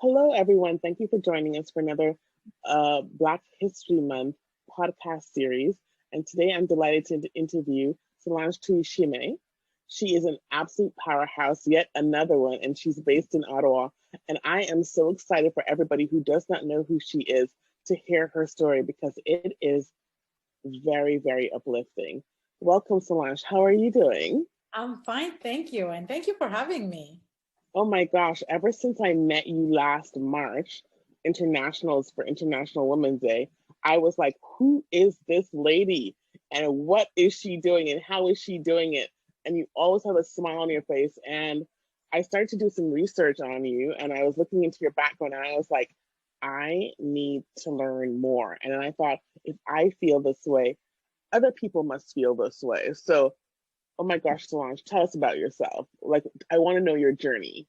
Hello, everyone. Thank you for joining us for another Black History Month podcast series. And today I'm delighted to interview Solange Tuyishime. She is an absolute powerhouse, yet another one, and she's based in Ottawa. And I am so excited for everybody who does not know who she is to hear her story because it is very, very uplifting. Welcome, Solange. How are you doing? I'm fine, thank you. And thank you for having me. Oh my gosh, ever since I met you last March, internationals for International Women's Day, I was like, who is this lady? And what is she doing? And how is she doing it? And you always have a smile on your face. And I started to do some research on you and I was looking into your background and I was like, I need to learn more. And then I thought, if I feel this way, other people must feel this way. So oh my gosh, Solange, tell us about yourself. Like, I want to know your journey.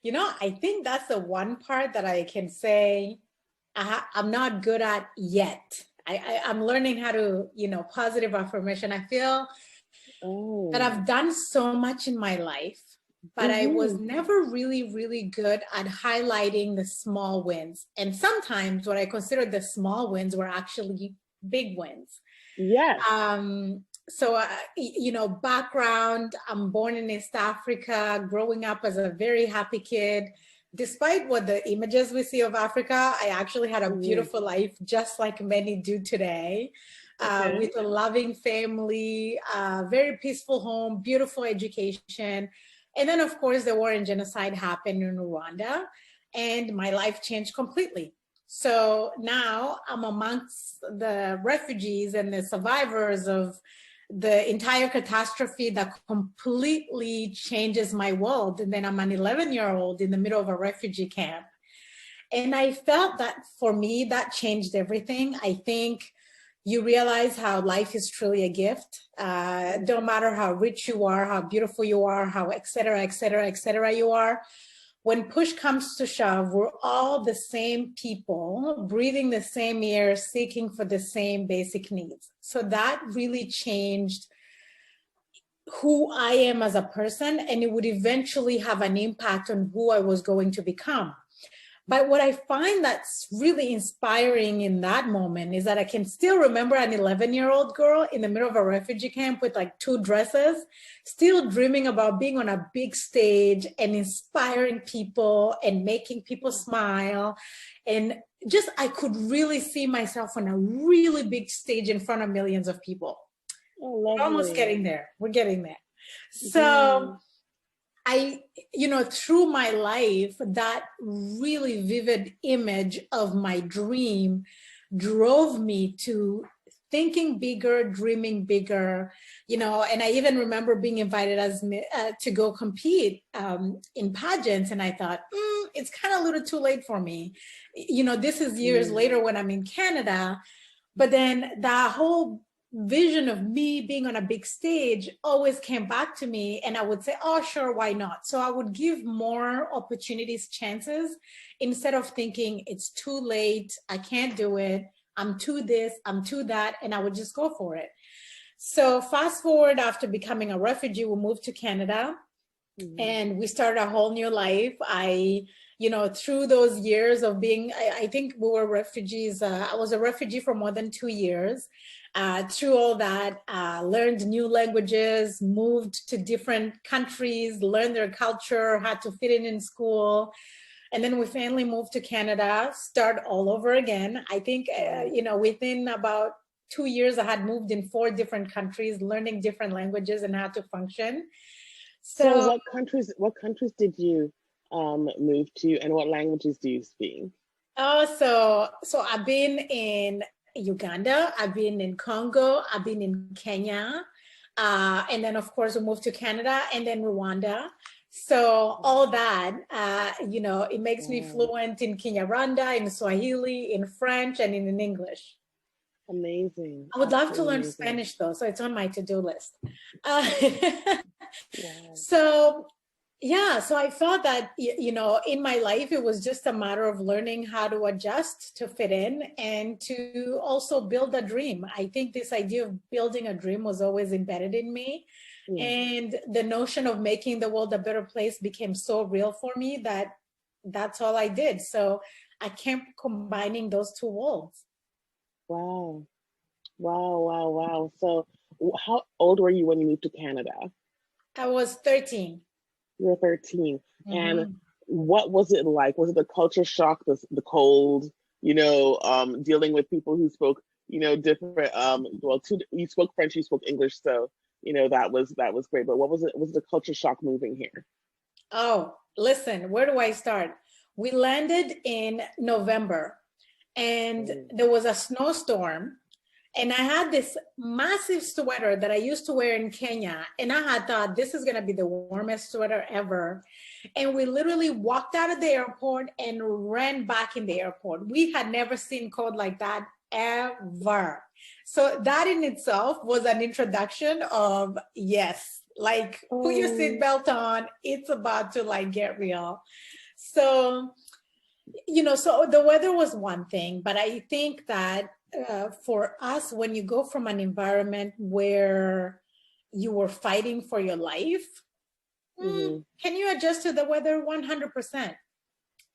I think that's the one part that I can say I'm not good at yet. I'm learning how to, positive affirmation. I feel that Oh. I've done so much in my life, but I was never really, really good at highlighting the small wins. And sometimes what I consider the small wins were actually big wins. Yes. Background, I'm born in East Africa, growing up as a very happy kid. Despite what the images we see of Africa, I actually had a beautiful life, just like many do today, with a loving family, very peaceful home, beautiful education. And then, of course, the war and genocide happened in Rwanda, and my life changed completely. So now I'm amongst the refugees and the survivors of the entire catastrophe that completely changes my world. And then I'm an 11-year-old in the middle of a refugee camp. And I felt that for me, that changed everything. I think you realize how life is truly a gift. Don't matter how rich you are, how beautiful you are, how et cetera, you are. When push comes to shove, we're all the same people, breathing the same air, seeking for the same basic needs. So that really changed who I am as a person, and it would eventually have an impact on who I was going to become. But what I find that's really inspiring in that moment is that I can still remember an 11-year-old girl in the middle of a refugee camp with like 2 dresses, still dreaming about being on a big stage and inspiring people and making people smile. And just, I could really see myself on a really big stage in front of millions of people. Oh, We're almost getting there. We're getting there. So through my life, that really vivid image of my dream drove me to thinking bigger, dreaming bigger, and I even remember being invited to go compete in pageants. And I thought, it's kind of a little too late for me. This is years later when I'm in Canada, but then that whole vision of me being on a big stage always came back to me, and I would say, oh sure, why not? So I would give more opportunities chances instead of thinking it's too late, I can't do it, I'm too this, I'm too that, and I would just go for it. So fast forward, after becoming a refugee, we moved to Canada and we started a whole new life. Through those years of being, I think we were refugees. I was a refugee for more than 2 years. Through all that, learned new languages, moved to different countries, learned their culture, had to fit in school. And then we finally moved to Canada, start all over again. I think, within about 2 years, I had moved in 4 different countries, learning different languages and how to function. So what countries did you move to, and what languages do you speak? So I've been in Uganda, I've been in Congo, I've been in Kenya, and then of course we moved to Canada and then Rwanda. So all that, it makes me fluent in Kinyarwanda, in Swahili, in French, and in English. Amazing. I would love to learn Spanish though, so it's on my to-do list. So I felt that, in my life, it was just a matter of learning how to adjust to fit in and to also build a dream. I think this idea of building a dream was always embedded in me. And the notion of making the world a better place became so real for me that that's all I did. So I kept combining those two worlds. Wow. Wow, wow, wow. So how old were you when you moved to Canada? I was 13. You were 13. And Mhm. what was it like? Was it the culture shock, the cold, dealing with people who spoke, different, you spoke French, you spoke English, so, that was great. But what was it? Was the culture shock moving here? Oh, listen, where do I start? We landed in November and Mm, there was a snowstorm. And I had this massive sweater that I used to wear in Kenya. And I had thought this is going to be the warmest sweater ever. And we literally walked out of the airport and ran back in the airport. We had never seen cold like that ever. So that in itself was an introduction of yes, like put your Oh, seatbelt on. It's about to like get real. So so the weather was one thing, but I think that for us, when you go from an environment where you were fighting for your life, hmm. can you adjust to the weather? 100%.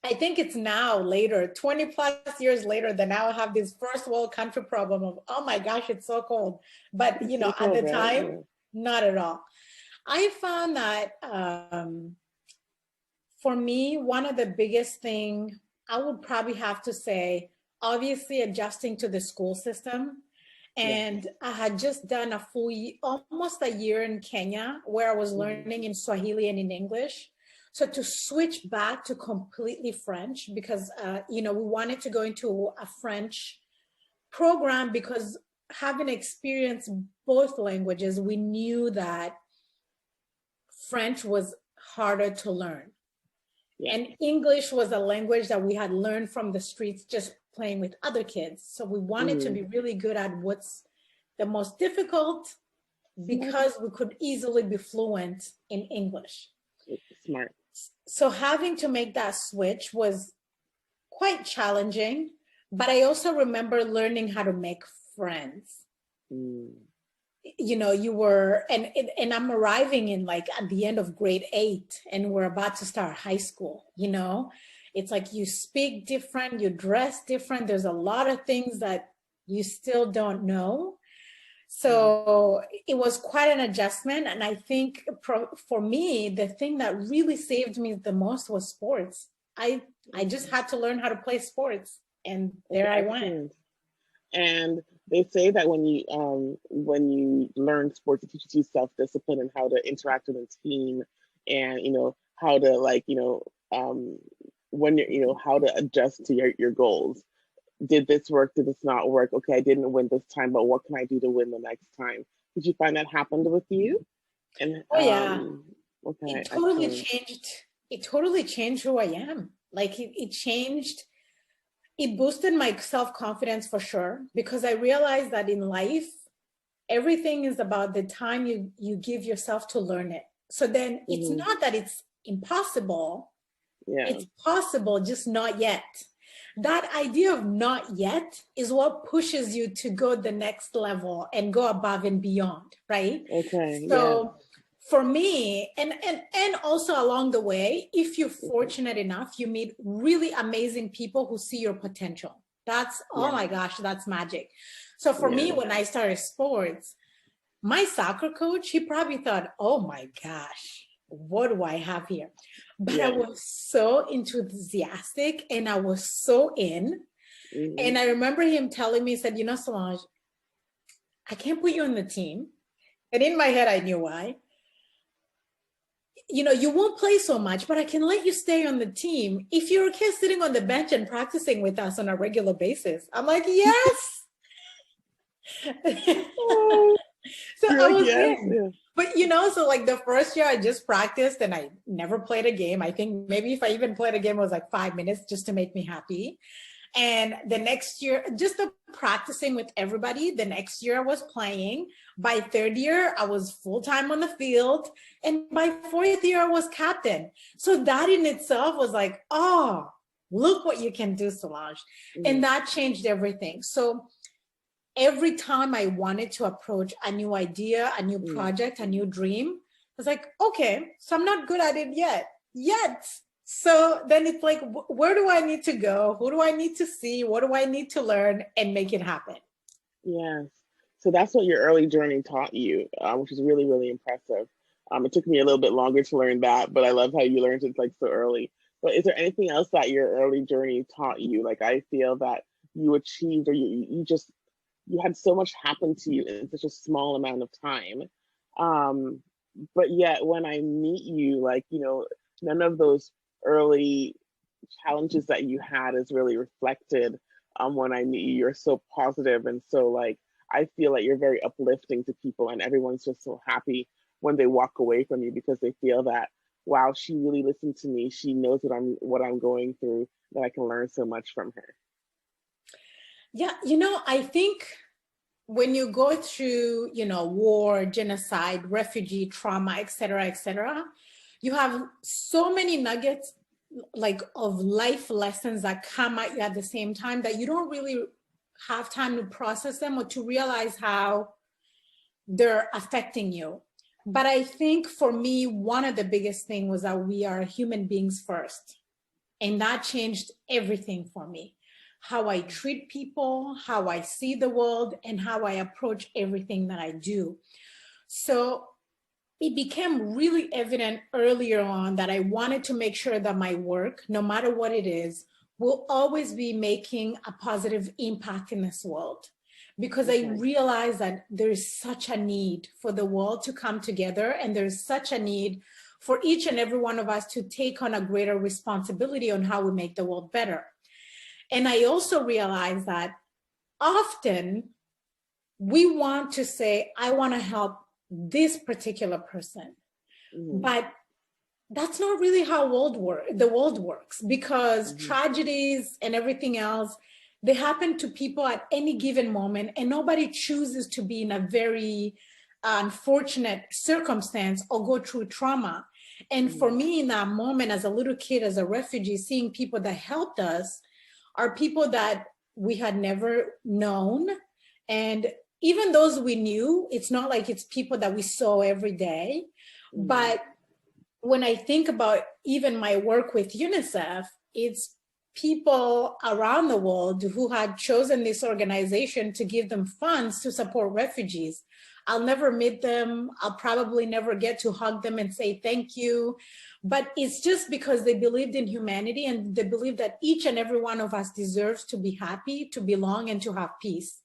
I think it's now later, 20 plus years later, that now I have this first world country problem of, oh my gosh, it's so cold. But, It's so at cold, the right? time, Yeah. not at all. I found that for me, one of the biggest thing I would probably have to say, obviously adjusting to the school system. And Yes. I had just done almost a year in Kenya where I was Hmm. learning in Swahili and in English. So to switch back to completely French because, we wanted to go into a French program because having experienced both languages, we knew that French was harder to learn. Yeah. And English was a language that we had learned from the streets just playing with other kids. So we wanted to Hmm. be really good at what's the most difficult Smart. because we could easily be fluent in English. Smart. So having to make that switch was quite challenging, but I also remember learning how to make friends. Mm. You were and I'm arriving in like at the end of grade 8 and we're about to start high school. It's like you speak different, you dress different, there's a lot of things that you still don't know. Mm. So it was quite an adjustment, and I think for me the thing that really saved me the most was sports. I just Okay. had to learn how to play sports, and Okay. there I went. Excellent. And they say that when you learn sports, it teaches you self-discipline and how to interact with a team, and how to um, when how to adjust to your goals. Did this work? Did this not work? Okay, I didn't win this time, but what can I do to win the next time? Did you find that happened with you? And Oh yeah, okay, it totally excellent. changed it totally changed who I am. Like it changed, it boosted my self-confidence for sure, because I realized that in life everything is about the time you give yourself to learn it. So then it's Hmm. not that it's impossible, Yeah. it's possible, just not yet. That idea of not yet is what pushes you to go the next level and go above and beyond, right? Okay. Yes. So for me, and also along the way, if you're Hmm. fortunate enough, you meet really amazing people who see your potential. That's, oh Yeah. my gosh, that's magic. So for me, Yeah. when I started sports, my soccer coach, he probably thought, oh my gosh, what do I have here? But I Yeah. was so enthusiastic and I was so in. Hmm. And I remember him telling me, he said, Solange, I can't put you on the team. And in my head, I knew why. You won't play so much, but I can let you stay on the team if you're okay sitting on the bench and practicing with us on a regular basis. I'm like, yes. Oh, So you're I like was yes. in. Yeah. But so like the first year I just practiced and I never played a game. I think maybe if I even played a game, it was like 5 minutes just to make me happy. And the next year, just the practicing with everybody, the next year I was playing. By third year, I was full time on the field. And by fourth year, I was captain. So that in itself was like, oh, look what you can do, Solange. And Mm. that changed everything. So every time I wanted to approach a new idea, a new Mm. project, a new dream, I was like, okay, so I'm not good at it yet. So then it's like, where do I need to go? Who do I need to see? What do I need to learn and make it happen? Yes. So that's what your early journey taught you, which is really, really impressive. It took me a little bit longer to learn that, but I love how you learned it like so early. But is there anything else that your early journey taught you? Like I feel that you achieved, or you just you had so much happen to you in such a small amount of time. Um, but yet when I meet you, like, none of those early challenges that you had is really reflected when I meet you. You're so positive and so like I feel like you're very uplifting to people, and everyone's just so happy when they walk away from you because they feel that wow, she really listened to me. She knows what I'm going through, that I can learn so much from her. Yeah, I think when you go through, war, genocide, refugee trauma, et cetera, you have so many nuggets like of life lessons that come at you at the same time that you don't really have time to process them or to realize how they're affecting you. But I think for me, one of the biggest things was that we are human beings first. And that changed everything for me. How I treat people, how I see the world, and how I approach everything that I do. So it became really evident earlier on that I wanted to make sure that my work, no matter what it is, will always be making a positive impact in this world. Because I realized that there is such a need for the world to come together, and there's such a need for each and every one of us to take on a greater responsibility on how we make the world better. And I also realized that often we want to say, I want to help this particular person. But that's not really how the world works, because tragedies and everything else, they happen to people at any given moment, and nobody chooses to be in a very unfortunate circumstance or go through trauma. And for me, in that moment, as a little kid, as a refugee, seeing people that helped us are people that we had never known. And even those we knew, it's not like it's people that we saw every day. But when I think about even my work with UNICEF, it's people around the world who had chosen this organization to give them funds to support refugees. I'll never meet them. I'll probably never get to hug them and say thank you. But it's just because they believed in humanity, and they believe that each and every one of us deserves to be happy, to belong, and to have peace.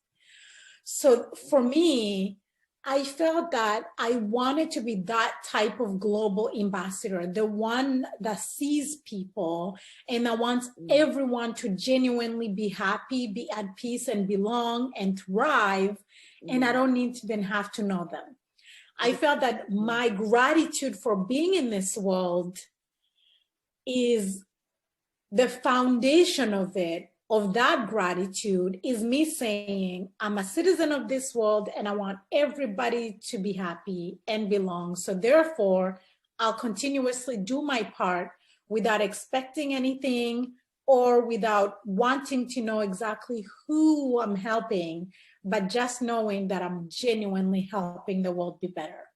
So for me, I felt that I wanted to be that type of global ambassador, the one that sees people and that wants everyone to genuinely be happy, be at peace, and belong and thrive. And I don't need to then have to know them. I felt that my gratitude for being in this world is the foundation of it. Of that gratitude is me saying, I'm a citizen of this world and I want everybody to be happy and belong. So therefore, I'll continuously do my part without expecting anything or without wanting to know exactly who I'm helping, but just knowing that I'm genuinely helping the world be better.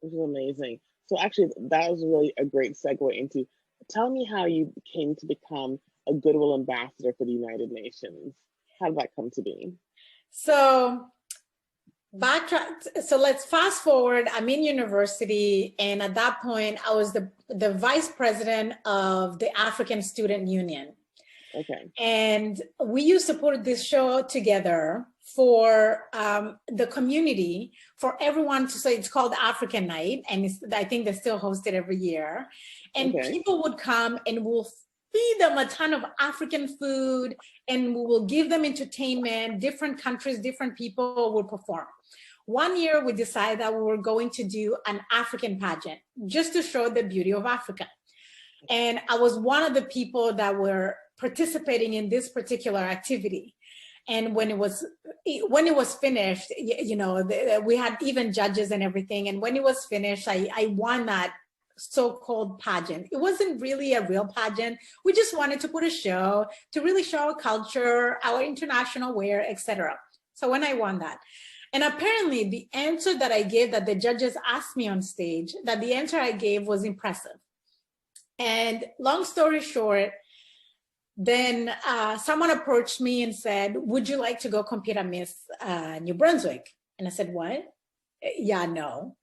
Which is amazing. So actually, that was really a great segue into, tell me how you came to become a Goodwill Ambassador for the United Nations. How did that come to be? So let's fast forward. I'm in university, and at that point, I was the vice president of the African Student Union. Okay. And we used to put this show together for the community, for everyone to say. It's called African Night, and I think they still host it every year. And people would come, and we'll feed them a ton of African food, and we will give them entertainment. Different countries, different people will perform. One year, we decided that we were going to do an African pageant just to show the beauty of Africa. And I was one of the people that were participating in this particular activity. And when it was finished, we had even judges and everything. And when it was finished, I won that so-called pageant. It wasn't really a real pageant. We just wanted to put a show to really show our culture, our international wear, etc. So when I won that, and apparently the answer that I gave, that the judges asked me on stage, that the answer I gave was impressive. And long story short, then someone approached me and said, would you like to go compete at Miss New Brunswick? And I said, what? Yeah, no.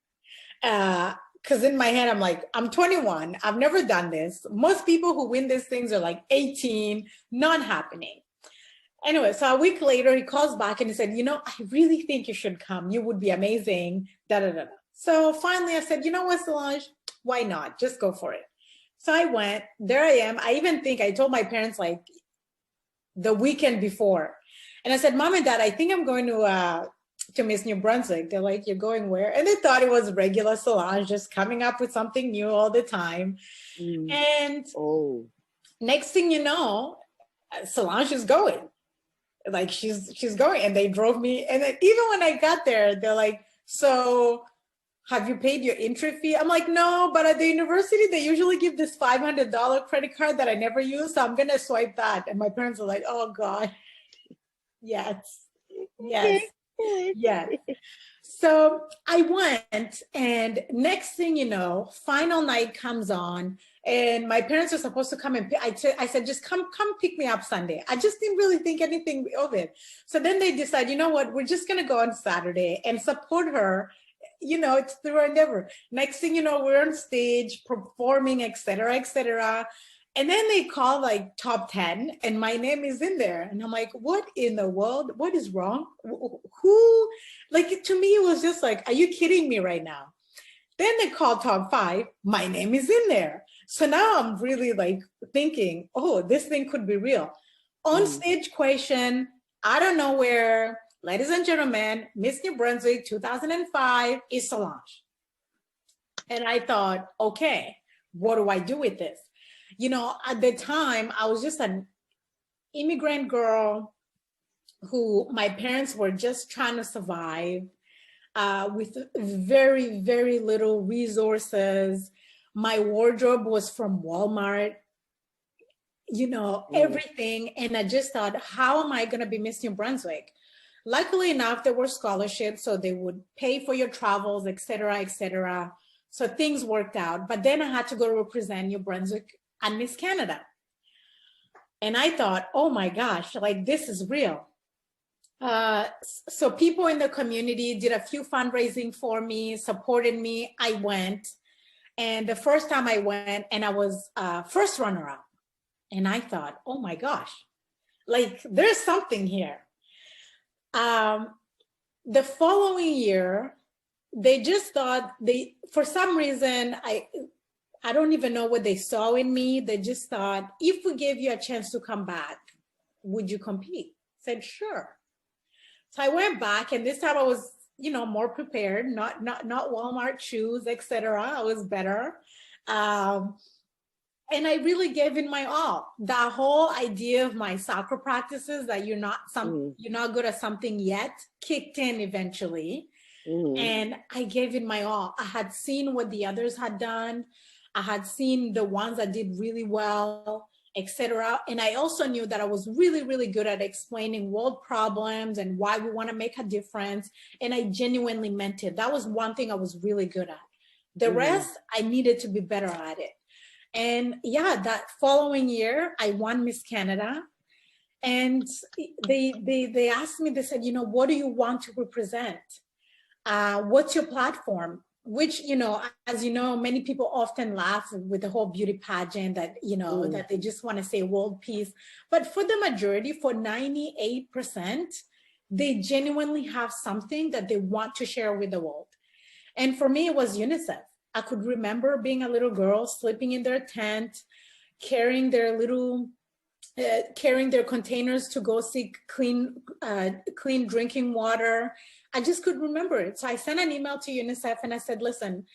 Because in my head, I'm like, I'm 21. I've never done this. Most people who win these things are like 18, not happening. Anyway, so a week later, he calls back and he said, I really think you should come. You would be amazing. Da, da, da, da. So finally I said, you know what, Solange, why not? Just go for it. So I went, there I am. I even think I told my parents like the weekend before. And I said, Mom and Dad, I think I'm going to Miss New Brunswick. They're like, you're going where? And they thought it was regular Solange, just coming up with something new all the time. And next thing you know, Solange is going. Like she's going. And they drove me. And then even when I got there, they're like, so have you paid your entry fee? I'm like, no, but at the university, they usually give this $500 credit card that I never use. So I'm going to swipe that. And my parents are like, oh God, yes, yes, yes. So I went, and next thing you know, final night comes on, and my parents are supposed to come and I said, just come pick me up Sunday. I just didn't really think anything of it. So then they decide, you know what, we're just going to go on Saturday and support her. It's through our endeavor. Next thing you know, we're on stage performing, et cetera, et cetera. And then they call like top 10 and my name is in there. And I'm like, what in the world? What is wrong? Who? Like, to me, it was just like, are you kidding me right now? Then they call top 5. My name is in there. So now I'm really like thinking, oh, this thing could be real. On stage question, out of nowhere, ladies and gentlemen, Miss New Brunswick 2005 is Solange. And I thought, okay, what do I do with this? At the time, I was just an immigrant girl who my parents were just trying to survive with very, very little resources. My wardrobe was from Walmart, everything. And I just thought, how am I going to be Miss New Brunswick? Luckily enough, there were scholarships, so they would pay for your travels, et cetera, et cetera. So things worked out. But then I had to go represent New Brunswick and Miss Canada. And I thought, oh my gosh, like this is real. So people in the community did a few fundraising for me, supported me. I went. And the first time I went, and I was first runner-up. And I thought, oh my gosh, like there's something here. The following year, they just thought for some reason, I don't even know what they saw in me. They just thought, if we gave you a chance to come back, would you compete? I said, sure. So I went back, and this time I was, more prepared, not Walmart shoes, etc. I was better. And I really gave in my all. That whole idea of my soccer practices that you're not good at something yet kicked in eventually. And I gave it my all. I had seen what the others had done. I had seen the ones that did really well, etc. And I also knew that I was really, really good at explaining world problems and why we want to make a difference. And I genuinely meant it. That was one thing I was really good at. The rest, I needed to be better at it. And yeah, that following year, I won Miss Canada. And they asked me, they said, what do you want to represent? What's your platform? Which, as you know, many people often laugh with the whole beauty pageant that, that they just want to say world peace. But for the majority, for 98%, they genuinely have something that they want to share with the world. And for me, it was UNICEF. I could remember being a little girl sleeping in their tent, carrying their containers to go seek clean drinking water. I just could remember it. So I sent an email to UNICEF and I said, listen,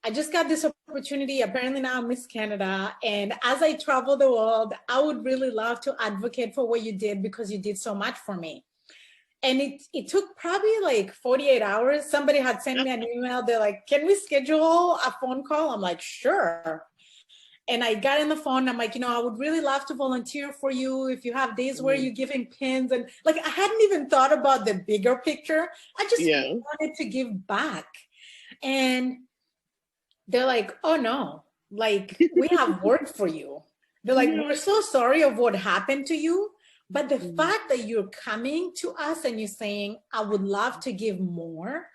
I just got this opportunity. Apparently now I'm Miss Canada. And as I travel the world, I would really love to advocate for what you did because you did so much for me. And it took probably like 48 hours. Somebody had sent me an email. They're like, can we schedule a phone call? I'm like, sure. And I got in the phone. I'm like, I would really love to volunteer for you if you have days where you're giving pins. And like, I hadn't even thought about the bigger picture. I just wanted to give back. And they're like, oh no, like, we have worked for you. They're like, we're so sorry of what happened to you. But the fact that you're coming to us and you're saying, I would love to give more.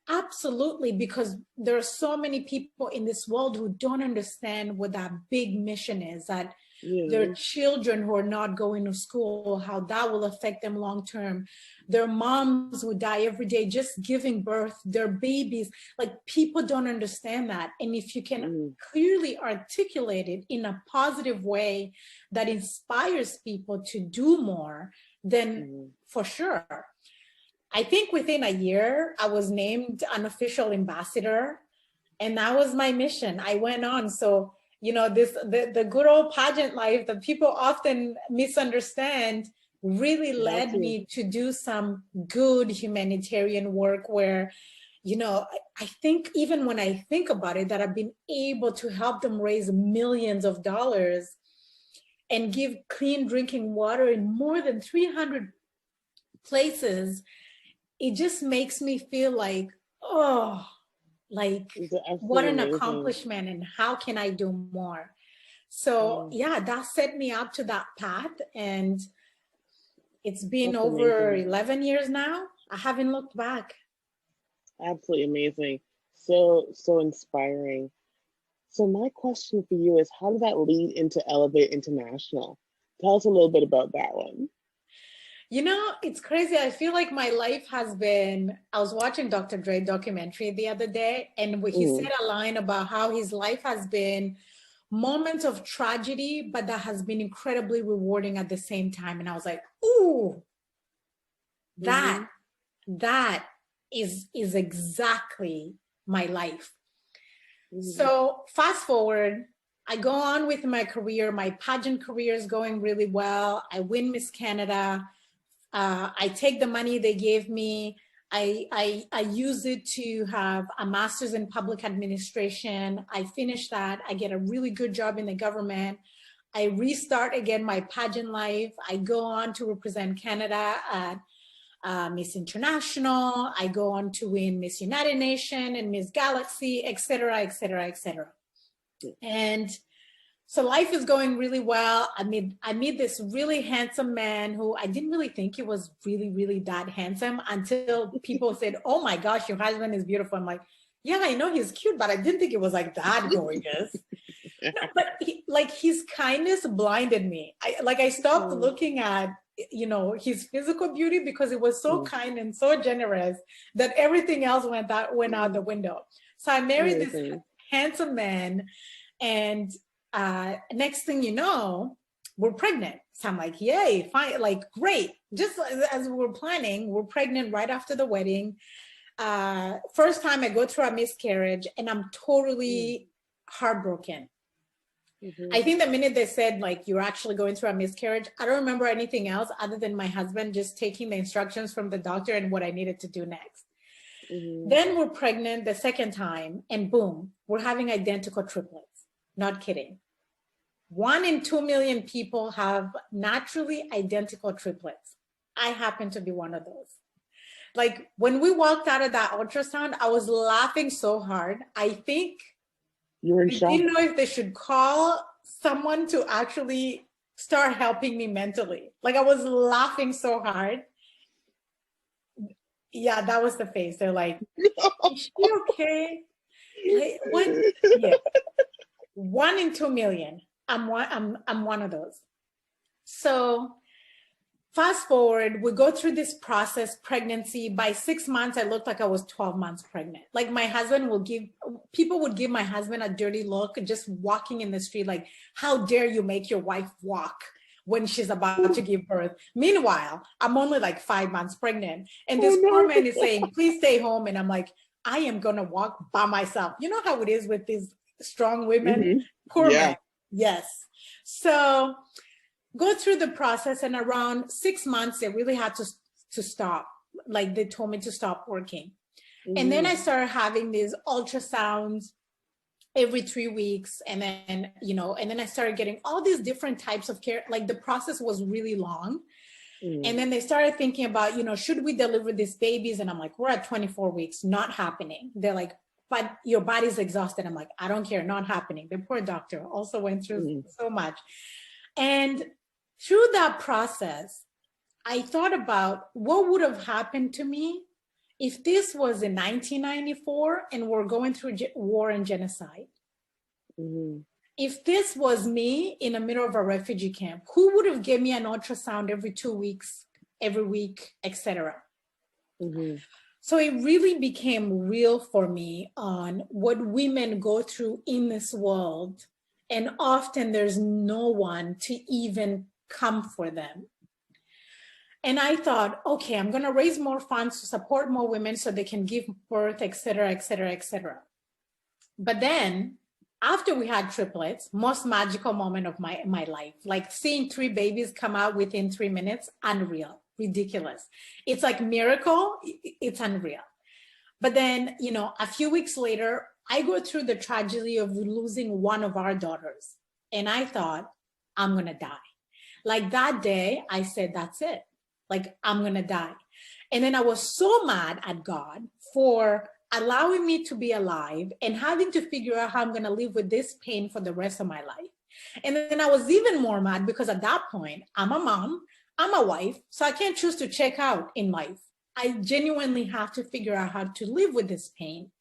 Absolutely, because there are so many people in this world who don't understand what that big mission is, that their children who are not going to school, how that will affect them long term. Their moms who die every day just giving birth, their babies. Like, people don't understand that. And if you can clearly articulate it in a positive way that inspires people to do more, then for sure. I think within a year, I was named an official ambassador, and that was my mission. I went on. So, you know, the good old pageant life that people often misunderstand really led me to do some good humanitarian work where, you know, I think even when I think about it, that I've been able to help them raise millions of dollars and give clean drinking water in more than 300 places. It just makes me feel like, oh, like what an accomplishment, and how can I do more? So yeah, that set me up to that path, and it's been over 11 years now. I haven't looked back. Absolutely amazing. So inspiring. So my question for you is, how did that lead into Elevate International? Tell us a little bit about that one. You know, it's crazy. I feel like my life has been, I was watching Dr. Dre documentary the other day, and he said a line about how his life has been moments of tragedy, but that has been incredibly rewarding at the same time. And I was like, ooh, that is exactly my life. So fast forward, I go on with my career. My pageant career is going really well. I win Miss Canada. I take the money they gave me. I use it to have a master's in public administration. I finish that. I get a really good job in the government. I restart again my pageant life. I go on to represent Canada at Miss International. I go on to win Miss United Nations and Miss Galaxy, et cetera, et cetera, et cetera. And so life is going really well. I meet this really handsome man who I didn't really think he was really, really that handsome until people said, oh my gosh, your husband is beautiful. I'm like, yeah, I know he's cute, but I didn't think it was like that gorgeous. No, but his kindness blinded me. I stopped looking at, you know, his physical beauty because it was so kind and so generous that everything else went out the window. So I married this handsome man, and next thing you know, we're pregnant. So I'm like, yay, fine, like, great. Just as we were planning, we're pregnant right after the wedding. First time I go through a miscarriage, and I'm totally heartbroken. I think the minute they said, like, you're actually going through a miscarriage, I don't remember anything else other than my husband just taking the instructions from the doctor and what I needed to do next. Then we're pregnant the second time, and boom, we're having identical triplets. Not kidding. 1 in 2 million people have naturally identical triplets. I happen to be one of those. Like, when we walked out of that ultrasound, I was laughing so hard. I think you were in shock. I didn't know if they should call someone to actually start helping me mentally. Like, I was laughing so hard. Yeah, that was the face. They're like, is she okay? Like, what? Yeah. 1 in 2 million. I'm one of those. So fast forward, we go through this process, pregnancy. By 6 months, I looked like I was 12 months pregnant. Like, my husband people would give my husband a dirty look just walking in the street, like, how dare you make your wife walk when she's about to give birth? Meanwhile, I'm only like 5 months pregnant. And this poor man is saying, please stay home. And I'm like, I am going to walk by myself. You know how it is with these strong women? Poor man. Yes. So go through the process, and around 6 months, they really had to stop. Like, they told me to stop working. And then I started having these ultrasounds every 3 weeks. And then, you know, and then I started getting all these different types of care. Like, the process was really long. And then they started thinking about, you know, should we deliver these babies? And I'm like, we're at 24 weeks, not happening. They're like, but your body's exhausted. I'm like, I don't care, not happening. The poor doctor also went through so much. And through that process, I thought about what would have happened to me if this was in 1994 and we're going through war and genocide. If this was me in the middle of a refugee camp, who would have given me an ultrasound every 2 weeks, every week, etc.? So it really became real for me on what women go through in this world. And often there's no one to even come for them. And I thought, okay, I'm going to raise more funds to support more women so they can give birth, et cetera, et cetera, et cetera. But then after we had triplets, most magical moment of my life, like seeing 3 babies come out within 3 minutes, unreal, ridiculous. It's like miracle, it's unreal. But then, you know, a few weeks later, I go through the tragedy of losing one of our daughters. And I thought, I'm going to die. Like that day, I said, that's it. Like, I'm going to die. And then I was so mad at God for allowing me to be alive and having to figure out how I'm going to live with this pain for the rest of my life. And then I was even more mad because at that point, I'm a mom, I'm a wife, so I can't choose to check out in life. I genuinely have to figure out how to live with this pain.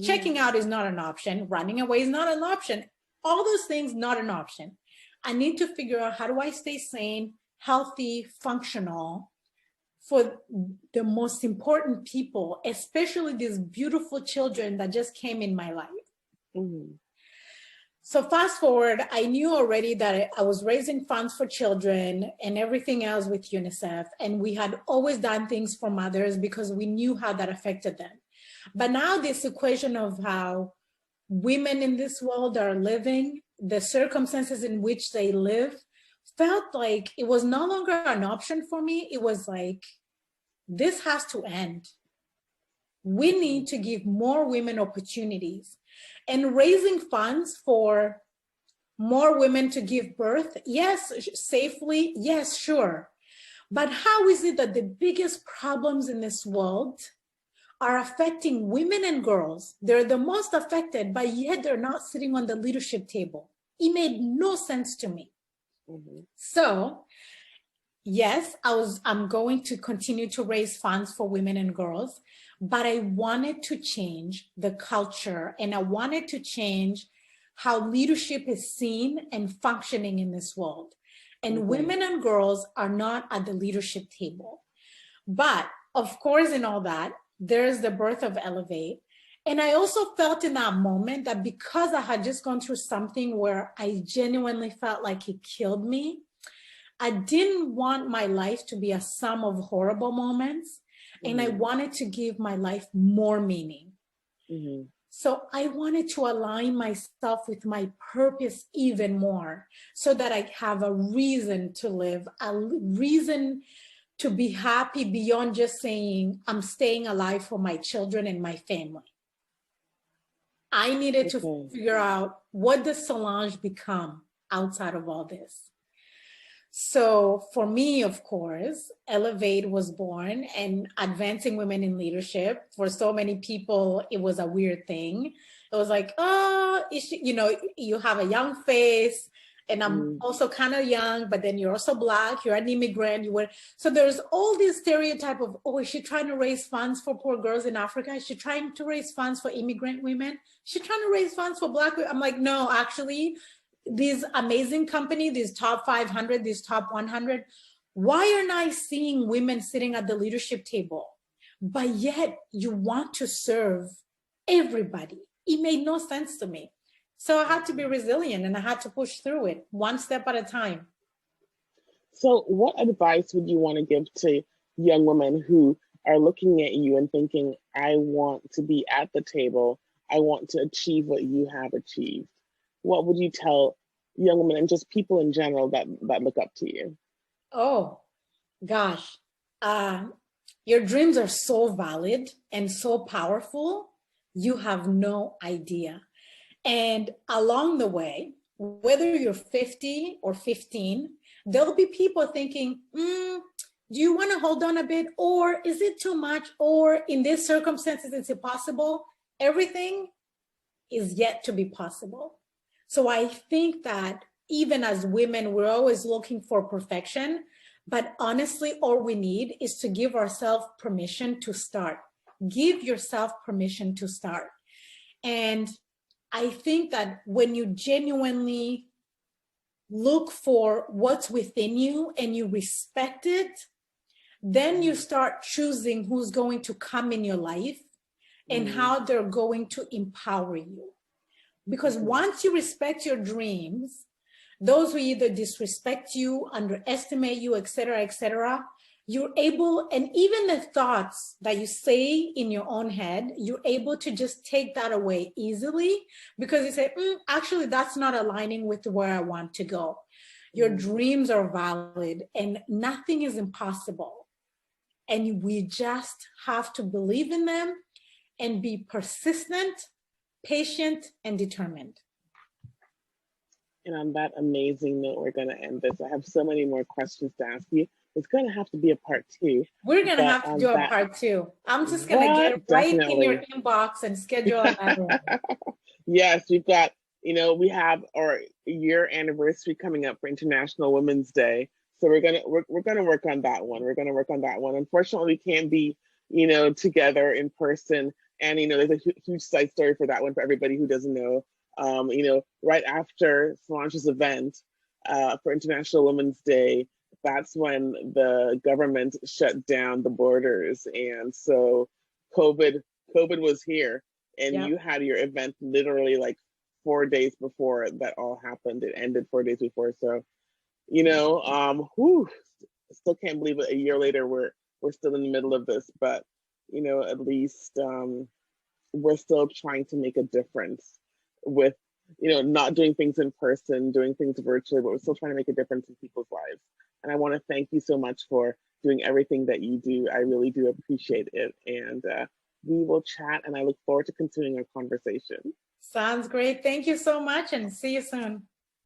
Checking out is not an option. Running away is not an option. All those things, not an option. I need to figure out how do I stay sane, healthy, functional for the most important people, especially these beautiful children that just came in my life. So fast forward, I knew already that I was raising funds for children and everything else with UNICEF. And we had always done things for mothers because we knew how that affected them. But now this equation of how women in this world are living, the circumstances in which they live, felt like it was no longer an option for me. It was like, this has to end. We need to give more women opportunities. And raising funds for more women to give birth, yes, safely, yes, sure. But how is it that the biggest problems in this world are affecting women and girls? They're the most affected, but yet they're not sitting on the leadership table. It made no sense to me. So yes, I'm going to continue to raise funds for women and girls, but I wanted to change the culture and I wanted to change how leadership is seen and functioning in this world. And women and girls are not at the leadership table. But of course, in all that, there's the birth of Elevate. And I also felt in that moment that because I had just gone through something where I genuinely felt like it killed me, I didn't want my life to be a sum of horrible moments. And I wanted to give my life more meaning. So I wanted to align myself with my purpose even more so that I have a reason to live, a reason to be happy beyond just saying I'm staying alive for my children and my family. I needed to figure out, what does Solange become outside of all this? So for me, of course, Elevate was born, and advancing women in leadership. For so many people, it was a weird thing. It was like, oh, you know, you have a young face, and I'm also kind of young, but then you're also Black, you're an immigrant. So there's all this stereotype of, oh, is she trying to raise funds for poor girls in Africa? Is she trying to raise funds for immigrant women? Is she trying to raise funds for Black women? I'm like, no, actually, these amazing companies, these top 500, these top 100, why aren't I seeing women sitting at the leadership table? But yet you want to serve everybody. It made no sense to me. So I had to be resilient and I had to push through it one step at a time. So what advice would you want to give to young women who are looking at you and thinking, I want to be at the table, I want to achieve what you have achieved? What would you tell young women and just people in general that look up to you? Oh, gosh. Your dreams are so valid and so powerful. You have no idea. And along the way, whether you're 50 or 15, there'll be people thinking, do you want to hold on a bit? Or is it too much? Or in these circumstances, it's impossible. everything is yet to be possible. So I think that even as women, we're always looking for perfection, but honestly, all we need is to give ourselves permission to start. Give yourself permission to start. And I think that when you genuinely look for what's within you and you respect it, then you start choosing who's going to come in your life and how they're going to empower you. Because once you respect your dreams, those who either disrespect you, underestimate you, etc., you're able, and even the thoughts that you say in your own head, you're able to just take that away easily, because you say, actually, that's not aligning with where I want to go. Your dreams are valid and nothing is impossible. And we just have to believe in them and be persistent, patient, and determined. And on that amazing note, we're going to end this. I have so many more questions to ask you. It's going to have to be a part 2. We're going to have to do a part 2. I'm just going to get right in your inbox and schedule that. Yes, we've got, we have our year anniversary coming up for International Women's Day. So we're gonna work on that one. We're gonna work on that one. Unfortunately, we can't be, together in person. And there's a huge side story for that one for everybody who doesn't know. Right after Solange's event for International Women's Day, that's when the government shut down the borders, and so COVID was here, and you had your event literally like 4 days before that all happened. It ended 4 days before, so. Still can't believe it. A year later, we're still in the middle of this, but at least we're still trying to make a difference with not doing things in person, doing things virtually, but we're still trying to make a difference in people's lives. And I want to thank you so much for doing everything that you do. I really do appreciate it, and we will chat. And I look forward to continuing our conversation. Sounds great. Thank you so much, and see you soon.